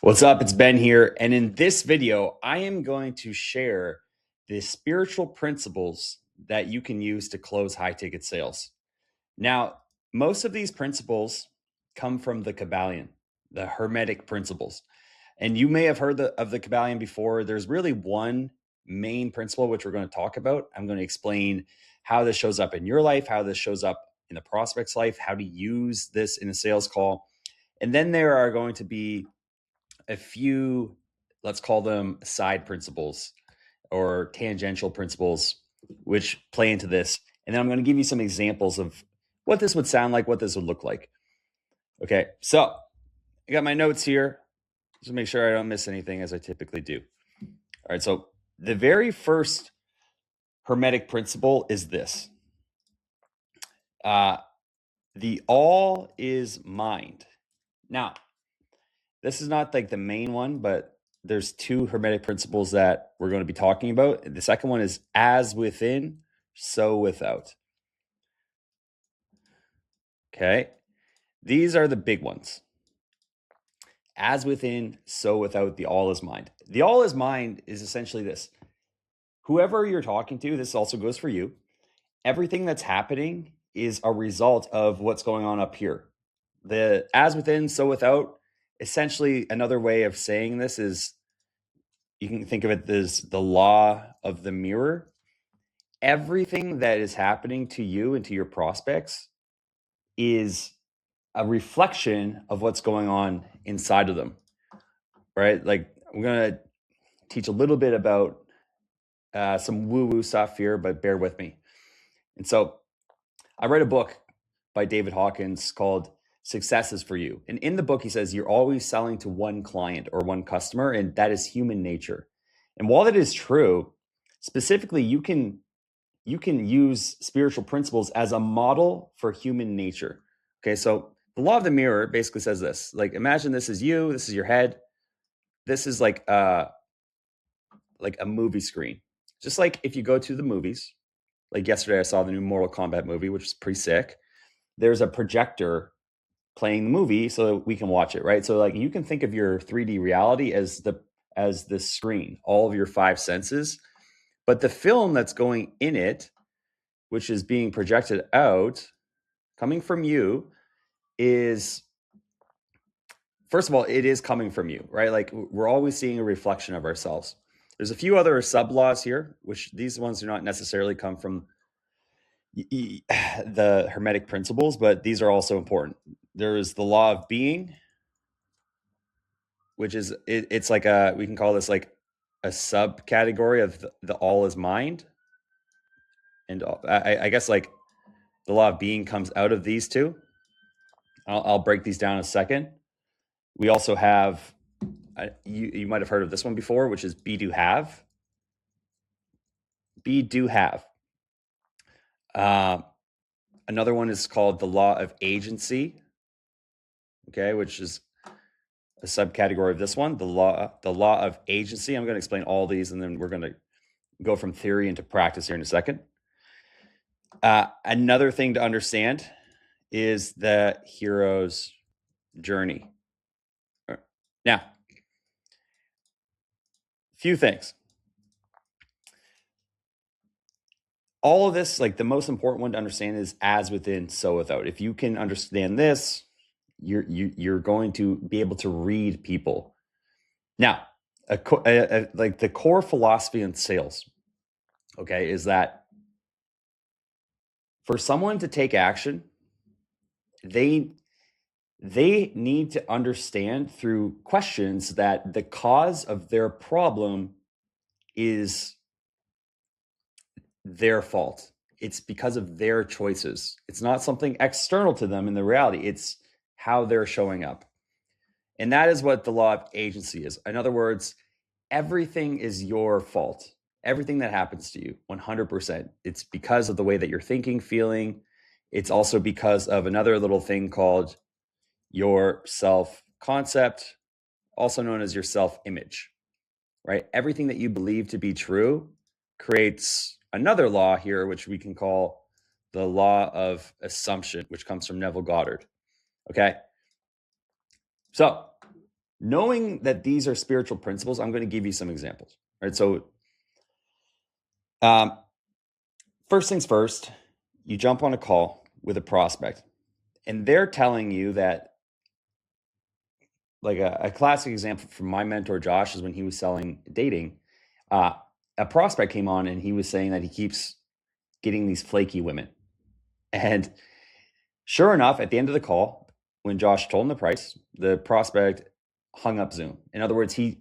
What's up? It's Ben here. And in this video, I am going to share the spiritual principles that you can use to close high ticket sales. Now, most of these principles come from the Kabbalion, the Hermetic principles. And you may have heard of the Kabbalion before. There's really one main principle, which we're going to talk about. I'm going to explain how this shows up in your life, how this shows up in the prospect's life, how to use this in a sales call. And then there are going to be a few, let's call them side principles or tangential principles, which play into this. And then I'm going to give you some examples of what this would sound like, what this would look like. Okay, so I got my notes here. Just make sure I don't miss anything as I typically do. All right, so the very first Hermetic principle is this. The all is mind. Now, this is not like the main one, but there's two Hermetic principles that we're going to be talking about. The second one is as within, so without. Okay. These are the big ones. As within, so without, the all is mind. The all is mind is essentially this. Whoever you're talking to, this also goes for you. Everything that's happening is a result of what's going on up here. The as within, so without, essentially another way of saying this is, you can think of it as the law of the mirror. Everything that is happening to you and to your prospects is a reflection of what's going on inside of them, right? Like, I'm going to teach a little bit about some woo-woo stuff here, but bear with me. And so I read a book by David Hawkins called Success is for You. And in the book, he says, you're always selling to one client or one customer, and that is human nature. And while that is true, specifically, you can use spiritual principles as a model for human nature. Okay, so the law of the mirror basically says this. Like, imagine this is you, this is your head. This is like a movie screen. Just like if you go to the movies, like yesterday I saw the new Mortal Kombat movie, which is pretty sick. There's a projector playing the movie so that we can watch it, right? So like you can think of your 3D reality as the screen, all of your five senses, but the film that's going in it, which is being projected out, coming from you, is, first of all, it is coming from you, right? Like, we're always seeing a reflection of ourselves. There's a few other sub-laws here, which these ones do not necessarily come from the Hermetic principles, but these are also important. There is the law of being, which is, it's like we can call this like a subcategory of the all is mind. And I guess like the law of being comes out of these two. I'll break these down in a second. We also have, you might have heard of this one before, which is be, do, have. Be, do, have. Another one is called the law of agency, okay, which is a subcategory of this one, the law of agency. I'm going to explain all these, and then we're going to go from theory into practice here in a second. Another thing to understand is the hero's journey. Now, few things. All of this, like the most important one to understand is as within, so without. If you can understand this, you're going to be able to read people. Now, like the core philosophy in sales, okay, is that for someone to take action, they need to understand through questions that the cause of their problem is their fault. It's because of their choices. It's not something external to them in the reality. It's how they're showing up. And that is what the law of agency is. In other words, everything is your fault. Everything that happens to you, 100%. It's because of the way that you're thinking, feeling. It's also because of another little thing called your self-concept, also known as your self-image, right? Everything that you believe to be true creates another law here, which we can call the law of assumption, which comes from Neville Goddard. Okay. So knowing that these are spiritual principles, I'm going to give you some examples. Right. So, first things first, you jump on a call with a prospect, and they're telling you that, like a classic example from my mentor Josh is when he was selling dating. A prospect came on and he was saying that he keeps getting these flaky women, and sure enough, at the end of the call, when Josh told him the price, the prospect hung up Zoom. In other words, he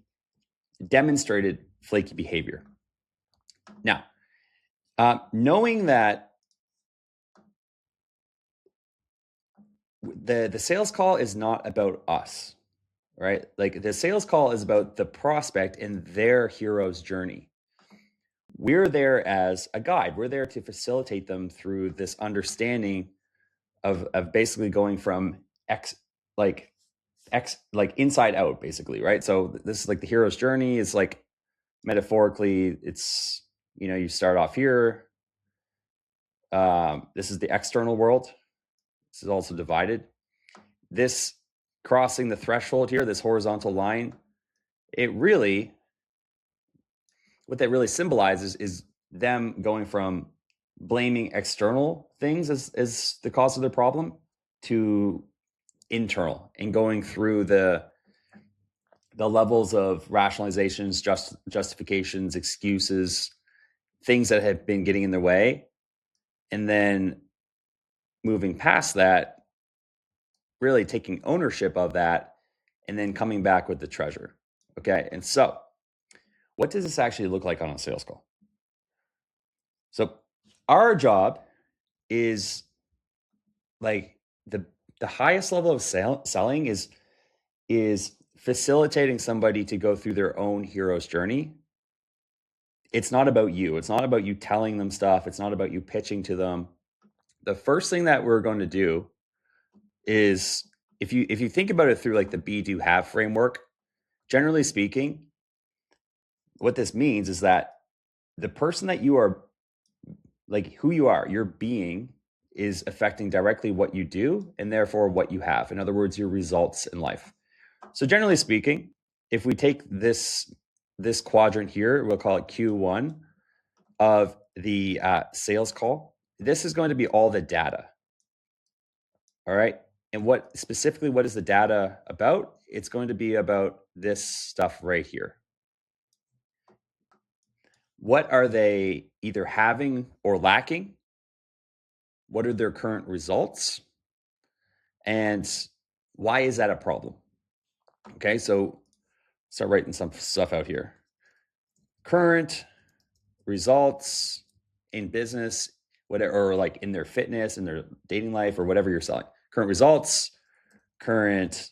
demonstrated flaky behavior. Now, knowing that the sales call is not about us, right? Like the sales call is about the prospect and their hero's journey. We're there as a guide. We're there to facilitate them through this understanding of basically going from like inside out, basically, right? So this is like the hero's journey. It's like metaphorically, it's, you start off here. This is the external world. This is also divided. This crossing the threshold here, this horizontal line, what that really symbolizes is them going from blaming external things as the cause of their problem to internal, and going through the levels of rationalizations, justifications, excuses, things that have been getting in their way, and then moving past that, really taking ownership of that, and then coming back with the treasure. Okay. And so what does this actually look like on a sales call? So our job is, like, the highest level of selling is facilitating somebody to go through their own hero's journey. It's not about you. It's not about you telling them stuff. It's not about you pitching to them. The first thing that we're going to do is, if you think about it through like the be, do, have framework, generally speaking, what this means is that the person that you are, like who you are, your being, is affecting directly what you do and therefore what you have. In other words, your results in life. So generally speaking, if we take this quadrant here, we'll call it Q1 of the sales call. This is going to be all the data. All right. And what is the data about? It's going to be about this stuff right here. What are they either having or lacking? What are their current results? And why is that a problem? Okay, so start writing some stuff out here. Current results in business, whatever, or like in their fitness, in their dating life, or whatever you're selling. Current results, current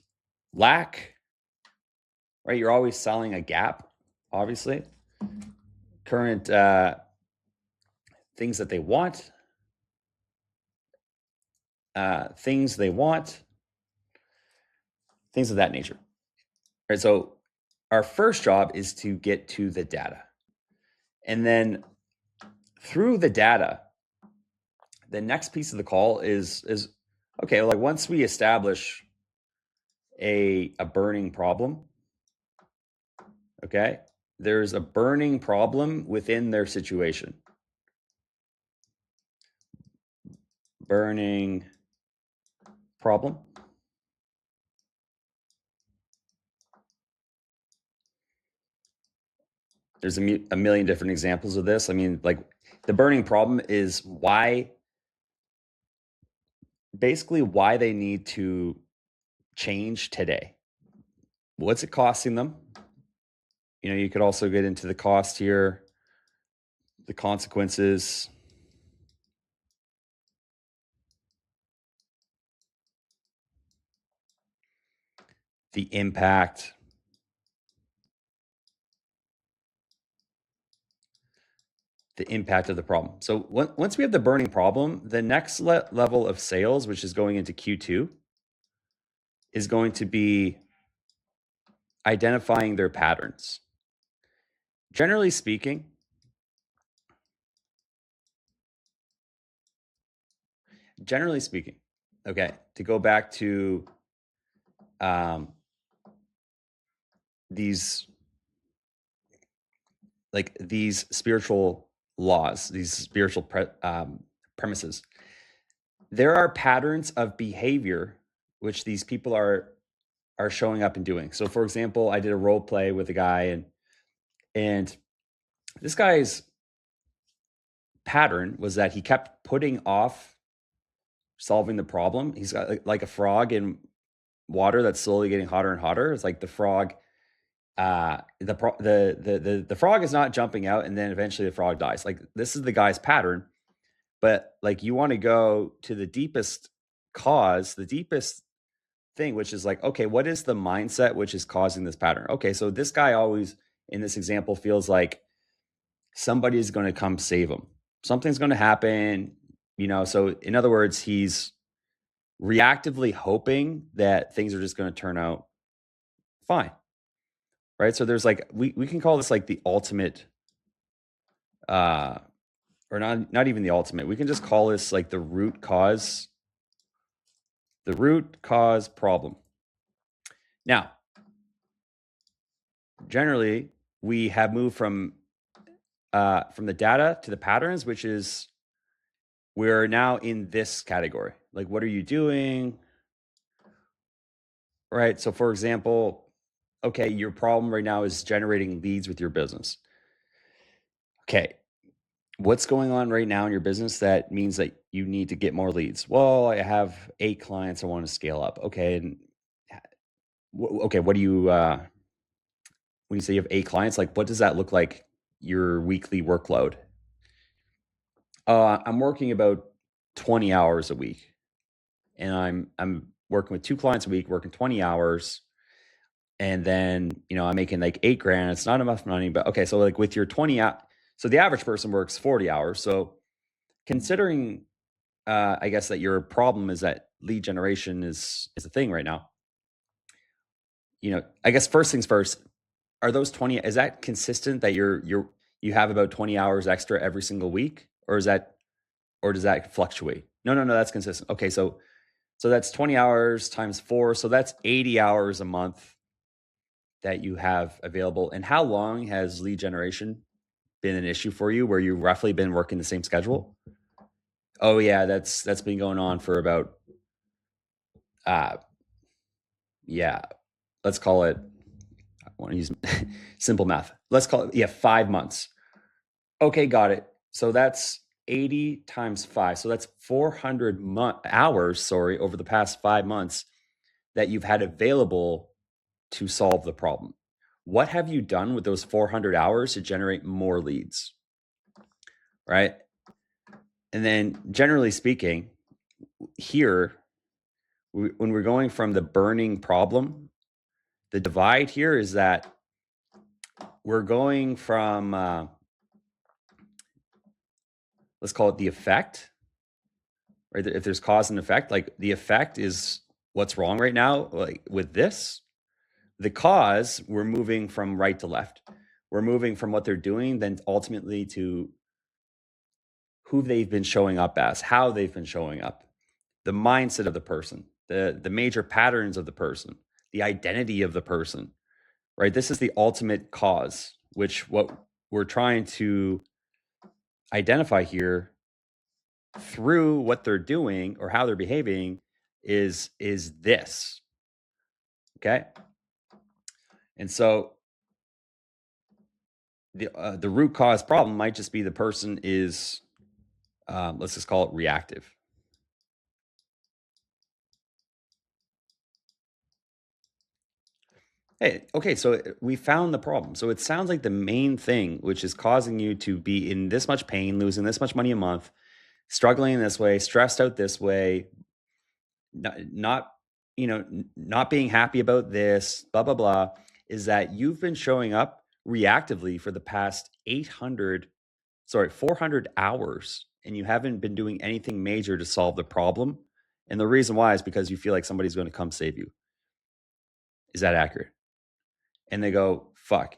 lack, right? You're always selling a gap, obviously. Current things that they want, things of that nature. Right. So our first job is to get to the data. And then through the data, the next piece of the call is okay, like once we establish a burning problem, okay, there's a burning problem within their situation. Burning problem. There's a million different examples of this. I mean, like the burning problem is basically why they need to change today. What's it costing them? You could also get into the cost here, the consequences, the impact, of the problem. So once we have the burning problem, the next level of sales, which is going into Q2, is going to be identifying their patterns. Generally speaking, okay, to go back to these spiritual laws, these spiritual premises. There are patterns of behavior which these people are showing up and doing. So, for example, I did a role play with a guy, and this guy's pattern was that he kept putting off solving the problem. He's got like a frog in water that's slowly getting hotter and hotter. It's like the frog, the frog is not jumping out, and then eventually the frog dies. Like, this is the guy's pattern. But like, you want to go to the deepest cause, the deepest thing, which is like, okay, what is the mindset which is causing this pattern? Okay, so this guy always, in this example, feels like somebody's going to come save him. Something's going to happen, So in other words, he's reactively hoping that things are just going to turn out fine, right? So there's like, we can call this like the ultimate, or not even the ultimate. We can just call this like the root cause problem. Now, generally, we have moved from the data to the patterns, which is, we're now in this category. Like, what are you doing? Right. So, for example, okay, your problem right now is generating leads with your business. Okay. What's going on right now in your business that means that you need to get more leads? Well, I have 8 clients I want to scale up. Okay. And okay, what do you, when you say you have 8 clients, like, what does that look like, your weekly workload? I'm working about 20 hours a week, and I'm working with 2 clients a week, working 20 hours. And then, I'm making like 8 grand. It's not enough money, but okay. So like, with your 20 so the average person works 40 hours. So considering, I guess that your problem is that lead generation is a thing right now. I guess first things first, are those 20, is that consistent that you have about 20 hours extra every single week? Or does that fluctuate? No, that's consistent. Okay. So that's 20 hours times 4. So that's 80 hours a month that you have available. And how long has lead generation been an issue for you, where you've roughly been working the same schedule? Oh yeah, that's been going on for about, yeah, let's call it, I want to use simple math. Let's call it, 5 months. Okay, got it. So that's 80 times 5. So that's 400 hours, over the past 5 months that you've had available to solve the problem. What have you done with those 400 hours to generate more leads? Right? And then, generally speaking, here, when we're going from the burning problem, the divide here is that we're going from, let's call it the effect, right? If there's cause and effect, like the effect is what's wrong right now, like with this. The cause, we're moving from right to left. We're moving from what they're doing, then ultimately to who they've been showing up as, how they've been showing up, the mindset of the person, the major patterns of the person, the identity of the person, right? This is the ultimate cause, which what we're trying to identify here through what they're doing or how they're behaving is this. Okay. And so the root cause problem might just be the person is, let's just call it reactive. Hey, okay, so we found the problem. So it sounds like the main thing which is causing you to be in this much pain, losing this much money a month, struggling in this way, stressed out this way, not not being happy about this, blah blah blah, is that you've been showing up reactively for the past 400 hours, and you haven't been doing anything major to solve the problem. And the reason why is because you feel like somebody's going to come save you. Is that accurate? And they go, fuck,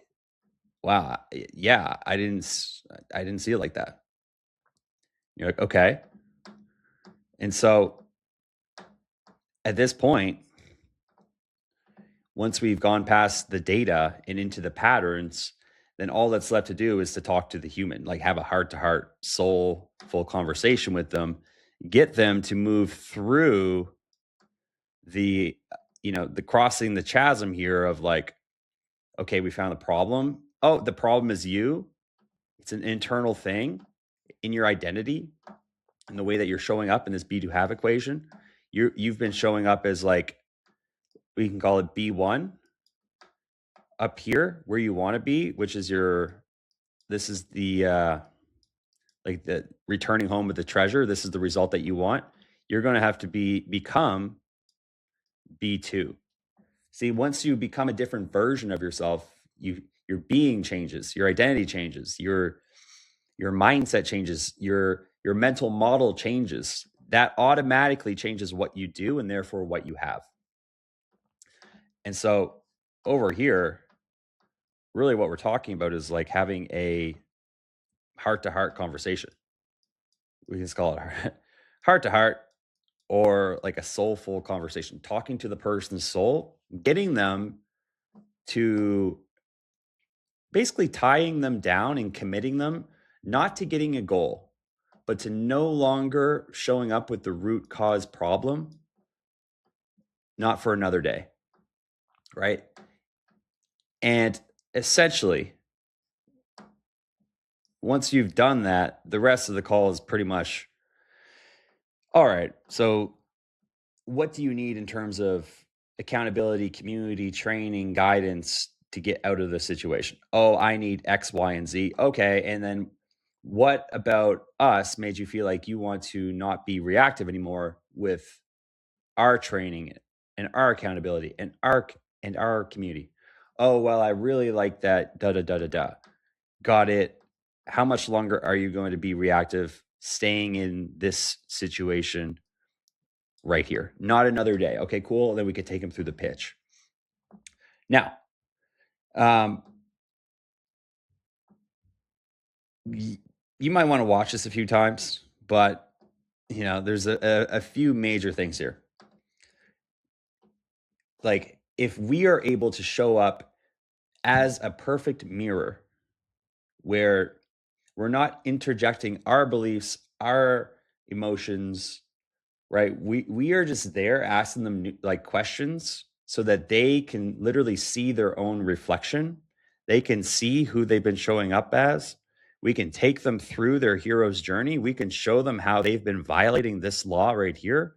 wow, yeah, I didn't see it like that. You're like, okay. And so at this point, once we've gone past the data and into the patterns, then all that's left to do is to talk to the human, like have a heart to heart, soulful conversation with them, get them to move through the, the crossing the chasm here of like, okay, we found the problem. Oh, the problem is you. It's an internal thing in your identity and the way that you're showing up in this B to have equation. You've been showing up as like, we can call it B1 up here where you want to be, which is this is the like the returning home with the treasure. This is the result that you want. You're going to have to become B2. See, once you become a different version of yourself, your being changes, your identity changes, your mindset changes, your mental model changes. That automatically changes what you do and therefore what you have. And so over here, really what we're talking about is like having a heart-to-heart conversation. We can just call it heart-to-heart or like a soulful conversation, talking to the person's soul, getting them to basically tying them down and committing them, not to getting a goal, but to no longer showing up with the root cause problem, not for another day, right? And essentially, once you've done that, the rest of the call is pretty much, all right, so what do you need in terms of accountability, community, training, guidance to get out of the situation? Oh, I need X, Y, and Z. Okay. And then what about us made you feel like you want to not be reactive anymore with our training and our accountability and our community? Oh, well, I really like that. Da da da da da. Got it. How much longer are you going to be reactive, staying in this situation right here? Not another day. Okay, cool. Then we could take them through the pitch. Now, you might want to watch this a few times, but there's a few major things here. Like, if we are able to show up as a perfect mirror where we're not interjecting our beliefs, our emotions, right? We are just there asking them like questions so that they can literally see their own reflection. They can see who they've been showing up as. We can take them through their hero's journey. We can show them how they've been violating this law right here.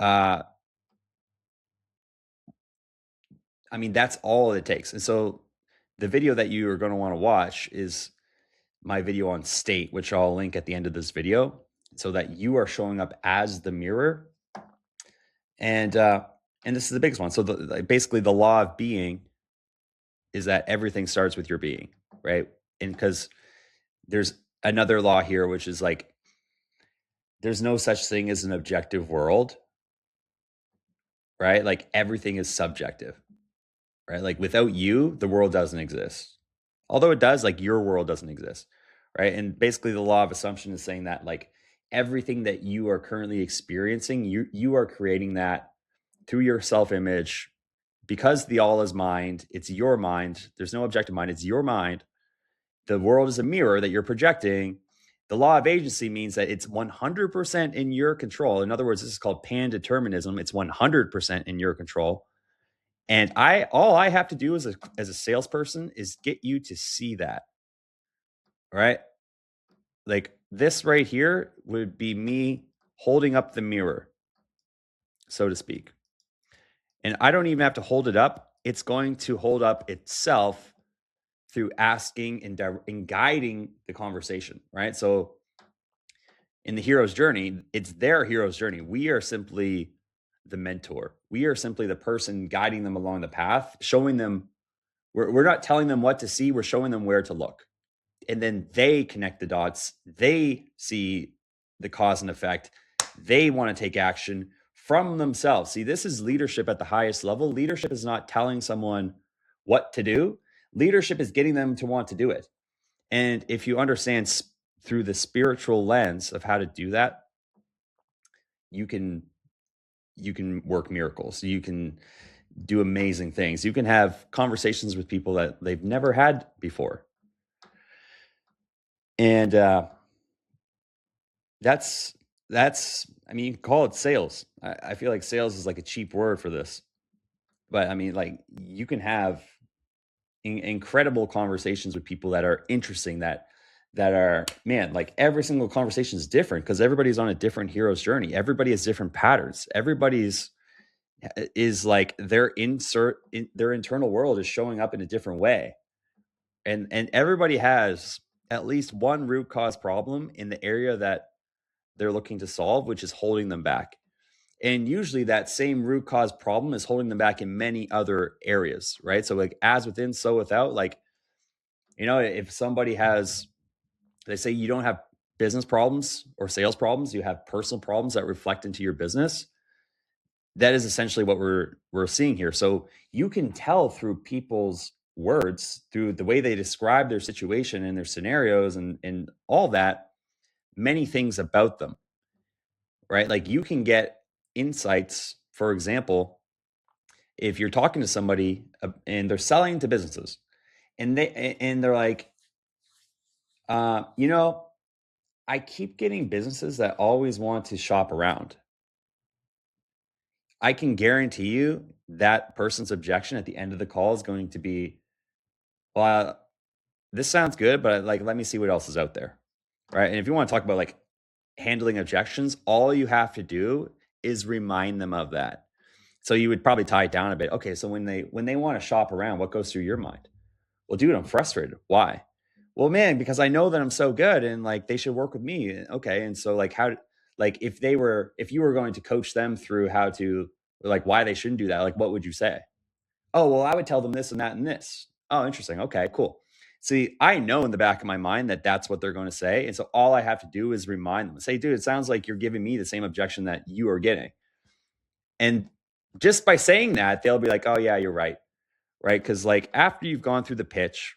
I mean, that's all it takes. And so the video that you are going to want to watch is my video on state, which I'll link at the end of this video, so that you are showing up as the mirror. And this is the biggest one. So basically the law of being is that everything starts with your being, right? And because there's another law here, which is like, there's no such thing as an objective world, right? Like everything is subjective, right? Like without you, the world doesn't exist. Although it does, like your world doesn't exist, right? And basically the law of assumption is saying that like everything that you are currently experiencing, you are creating that through your self-image, because the all is mind. It's your mind. There's no objective mind. It's your mind. The world is a mirror that you're projecting. The law of agency means that it's 100% in your control. In other words, this is called pan-determinism. It's 100% in your control. And all I have to do as a salesperson is get you to see that, right? Like this right here would be me holding up the mirror, so to speak. And I don't even have to hold it up. It's going to hold up itself through asking and guiding the conversation, right? So in the hero's journey, it's their hero's journey. We are simply the mentor. We are simply the person guiding them along the path, showing them, we're not telling them what to see, we're showing them where to look. And then they connect the dots. They see the cause and effect. They want to take action from themselves. See, this is leadership at the highest level. Leadership is not telling someone what to do. Leadership is getting them to want to do it. And if you understand through the spiritual lens of how to do that, you can work miracles. You can do amazing things. You can have conversations with people that they've never had before. And that's I mean, you can call it sales. I feel like sales is like a cheap word for this. But I mean, like, you can have incredible conversations with people that are interesting, that are, man, like, every single conversation is different because everybody's on a different hero's journey. Everybody has different patterns. Everybody's is like their their internal world is showing up in a different way. And everybody has at least one root cause problem in the area that they're looking to solve, which is holding them back. And usually that same root cause problem is holding them back in many other areas, right? So, like, as within, so without. Like, if somebody has, they say you don't have business problems or sales problems, you have personal problems that reflect into your business. That is essentially what we're seeing here. So you can tell through people's words, through the way they describe their situation and their scenarios and all that, many things about them, right? Like, you can get insights. For example, if you're talking to somebody and they're selling to businesses, and they're like, I keep getting businesses that always want to shop around. I can guarantee you that person's objection at the end of the call is going to be, well, this sounds good, but, like, let me see what else is out there. Right. And if you want to talk about, like, handling objections, all you have to do is remind them of that. So you would probably tie it down a bit. Okay, so when they want to shop around, what goes through your mind? Well, dude, I'm frustrated. Why? Well, man, because I know that I'm so good and, like, they should work with me. Okay. And so, like, like, if you were going to coach them through how to, like, why they shouldn't do that, like, what would you say? Oh, well, I would tell them this and that and this. Oh, interesting. Okay, cool. See, I know in the back of my mind that that's what they're going to say. And so all I have to do is remind them, say, dude, it sounds like you're giving me the same objection that you are getting. And just by saying that, they'll be like, oh, yeah, you're right. Right. Because, like, after you've gone through the pitch,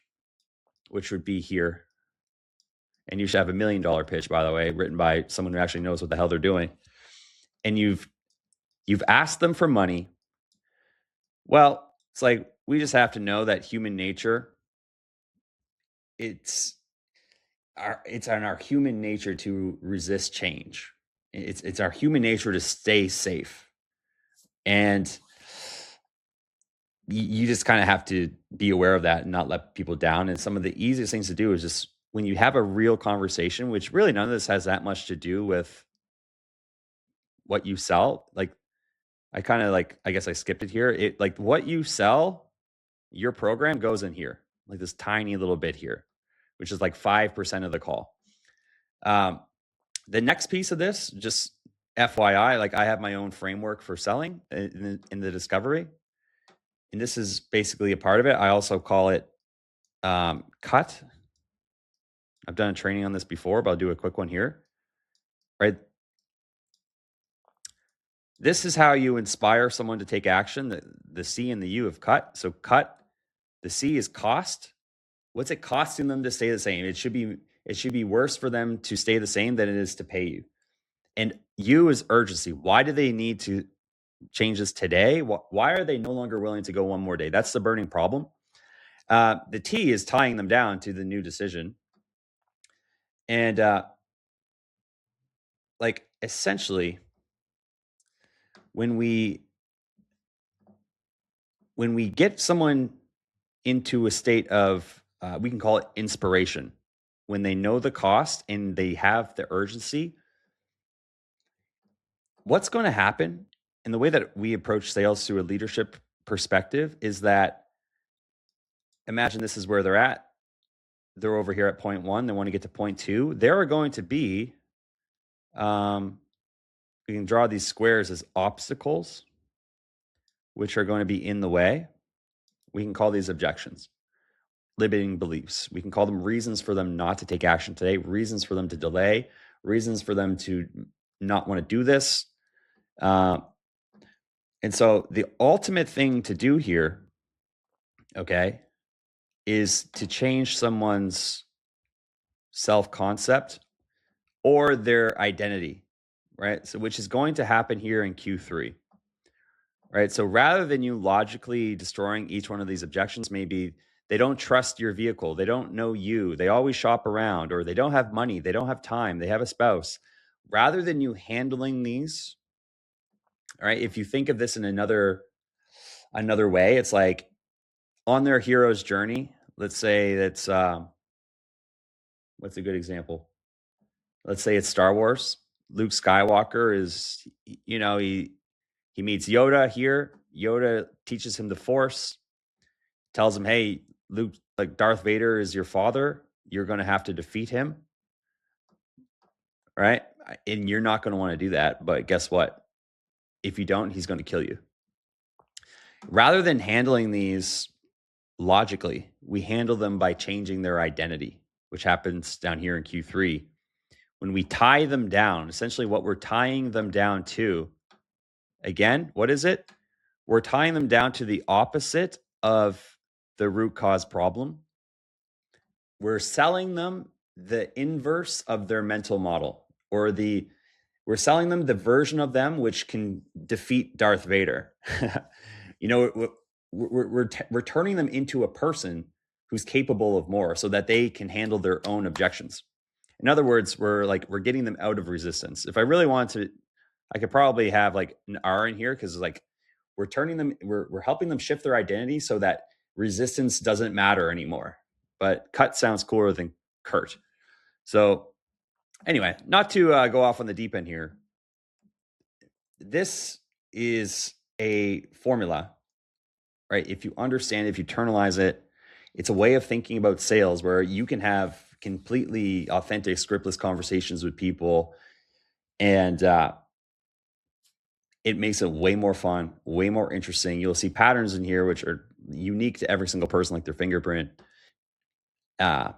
which would be here, and you should have $1 million pitch, by the way, written by someone who actually knows what the hell they're doing. And you've asked them for money. Well, it's like, we just have to know that human nature, it's in our human nature to resist change. It's our human nature to stay safe. And you just kind of have to be aware of that and not let people down. And some of the easiest things to do is just, when you have a real conversation, which really none of this has that much to do with what you sell. Like, I kind of, like, I guess I skipped it here. It, like, what you sell, your program goes in here, like this tiny little bit here, which is like 5% of the call. The next piece of this, just FYI, like, I have my own framework for selling in the discovery. And this is basically a part of it. I also call it cut. I've done a training on this before, but I'll do a quick one here. Right. This is how you inspire someone to take action. The C and the U of cut. So cut, the C is cost. What's it costing them to stay the same? It should be worse for them to stay the same than it is to pay you. And U is urgency. Why do they need to change this today? Why are they no longer willing to go one more day? That's the burning problem. The T is tying them down to the new decision. And like, essentially, when we get someone into a state of, we can call it inspiration, when they know the cost and they have the urgency, what's going to happen, and the way that we approach sales through a leadership perspective, is that, imagine this is where they're at. They're over here at point one. They want to get to point two. There are going to be, we can draw these squares as obstacles, which are going to be in the way. We can call these objections, limiting beliefs. We can call them reasons for them not to take action today, reasons for them to delay, reasons for them to not want to do this. And so the ultimate thing to do here, okay, is to change someone's self-concept or their identity, right? So, which is going to happen here in Q3. right? So rather than you logically destroying each one of these objections, maybe they don't trust your vehicle, they don't know you, they always shop around, or they don't have money, they don't have time, they have a spouse. Rather than you handling these, all right, if you think of this in another way, it's like on their hero's journey. Let's say that's what's a good example? Let's say it's Star Wars. Luke Skywalker is, he meets Yoda here. Yoda teaches him the Force, tells him, "Hey, Luke, like Darth Vader is your father. You're going to have to defeat him, right? And you're not going to want to do that. But guess what? If you don't, he's going to kill you." Rather than handling these logically, we handle them by changing their identity, which happens down here in Q3. When we tie them down, essentially what we're tying them down to, again, what is it? We're tying them down to the opposite of the root cause problem. We're selling them the inverse of their mental model, or we're selling them the version of them which can defeat Darth Vader. We're turning them into a person who's capable of more so that they can handle their own objections. In other words, we're getting them out of resistance. If I really want to, I could probably have like an R in here, because like we're helping them shift their identity so that resistance doesn't matter anymore. But cut sounds cooler than Kurt. So anyway, not to go off on the deep end here. This is a formula, right? If you understand, if you internalize it, it's a way of thinking about sales where you can have completely authentic, scriptless conversations with people, and it makes it way more fun, way more interesting. You'll see patterns in here which are unique to every single person, like their fingerprint. But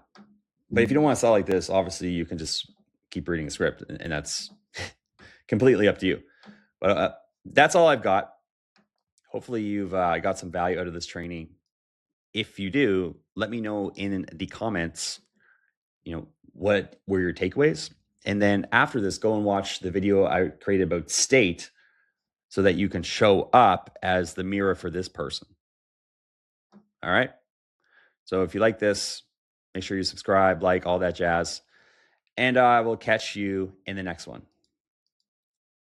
if you don't want to sell like this, obviously you can just keep reading the script, and that's completely up to you. But that's all I've got. Hopefully you've got some value out of this training. If you do, let me know in the comments, what were your takeaways? And then after this, go and watch the video I created about state so that you can show up as the mirror for this person. All right. So if you like this, make sure you subscribe, like, all that jazz. And I will catch you in the next one.